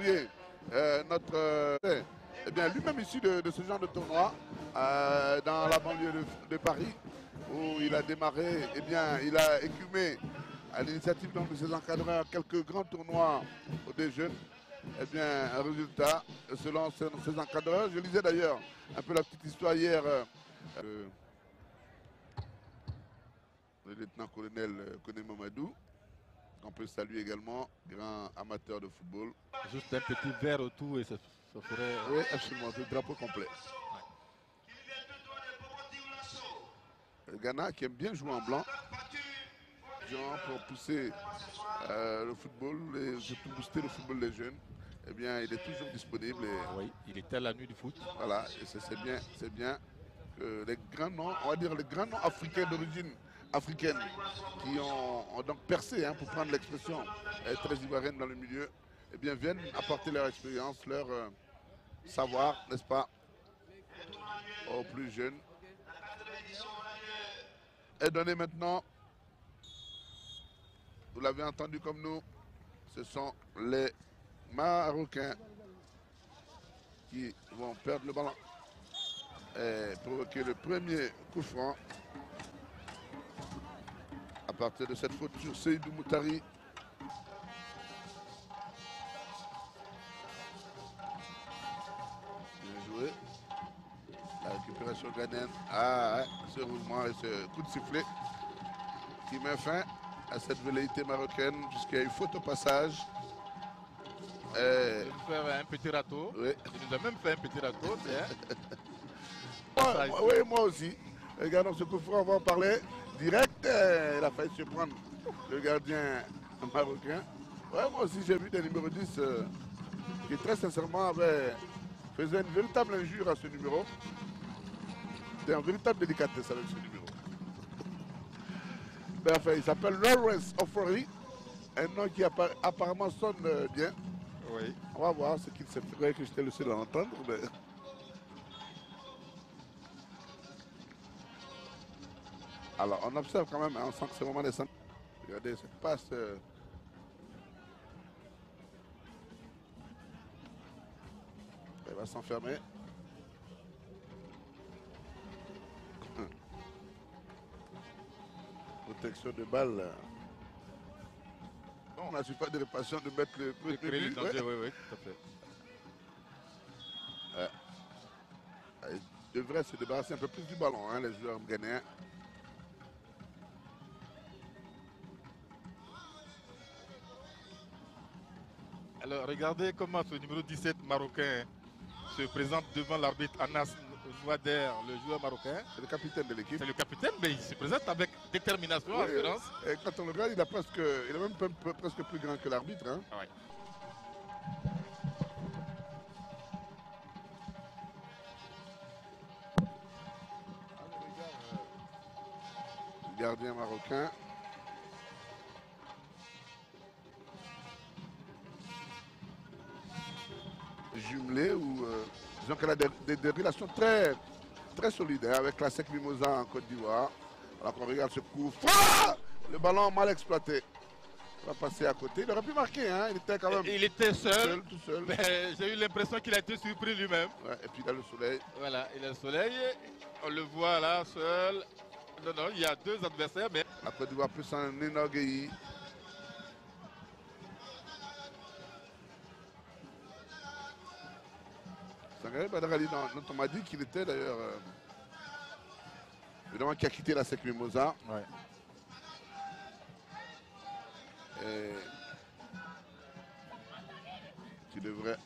saluer notre... eh bien, lui-même issu de ce genre de tournoi, dans la banlieue de Paris, où il a démarré, eh bien, il a écumé à l'initiative de ses encadreurs quelques grands tournois des jeunes. Eh bien, un résultat, selon ses encadreurs. Je lisais d'ailleurs un peu la petite histoire hier. Le lieutenant-colonel Koné Mamadou, qu'on peut saluer également, grand amateur de football. Juste un petit verre autour et ça ferait... Oui, absolument, le drapeau complet. Le Ghana qui aime bien jouer en blanc, genre pour pousser le football et surtout booster le football des jeunes. Eh bien, il est toujours disponible. Et, oui, il était à la nuit du foot. Voilà, et c'est bien que les grands noms, on va dire les grands noms africains d'origine africaine qui ont donc percé, hein, pour prendre l'expression très ivoirienne dans le milieu, eh bien, viennent apporter leur expérience, leur savoir, n'est-ce pas, aux plus jeunes. Et donné maintenant, vous l'avez entendu comme nous, ce sont les Marocains qui vont perdre le ballon et provoquer le premier coup franc à partir de cette faute sur Seydou Moutari. Bien joué. La récupération ghanéenne. Ah, ouais, ce roulement et ce coup de sifflet qui met fin à cette velléité marocaine puisqu'il y a eu faute au passage. Il nous fait un petit râteau. Oui. Il nous a même fait un petit râteau. Oui, moi aussi. Regardons ce coup franc, on va en parler direct. Il a failli surprendre le gardien marocain. Ouais, moi aussi j'ai vu des numéros 10 qui très sincèrement faisait une véritable injure à ce numéro. C'était un véritable délicatesse avec ce numéro. Ben, enfin, il s'appelle Lawrence Ofori, un nom qui apparemment sonne bien. Oui. On va voir ce qu'il s'est fait, que j'étais le seul à l'entendre. Mais... Alors, on observe quand même, hein, on sent que c'est vraiment des centres. Regardez cette passe. Elle va s'enfermer. Protection de balle. Bon, on n'a pas de réparation de mettre le but. Oui, tout à fait. Ils devraient se débarrasser un peu plus du ballon, hein, les joueurs ghanéens. Alors, regardez comment ce numéro 17 marocain se présente devant l'arbitre Anas Nouader, le joueur marocain. C'est le capitaine de l'équipe. C'est le capitaine, mais il se présente avec détermination, oui, assurance. Et quand on le regarde, il est même presque plus grand que l'arbitre. Hein. Ouais. Le gardien marocain. Jumelé ou disons qu'elle a des relations très solides, hein, avec la SEC Mimosa en Côte d'Ivoire. Alors qu'on regarde ce coup franc, le ballon mal exploité. Il va passer à côté. Il aurait pu marquer, hein. Il était quand même. Il était seul. Tout seul. Mais j'ai eu l'impression qu'il a été surpris lui-même. Ouais, et puis il a le soleil. Voilà, il a le soleil. On le voit là, seul. Non, il y a deux adversaires, mais. La Côte d'Ivoire peut s'en enorgueillir. Sangaré Badrali, dont on m'a dit qu'il était d'ailleurs. Évidemment, qui a quitté la SEC Mimosa. Ouais. Et qui devrait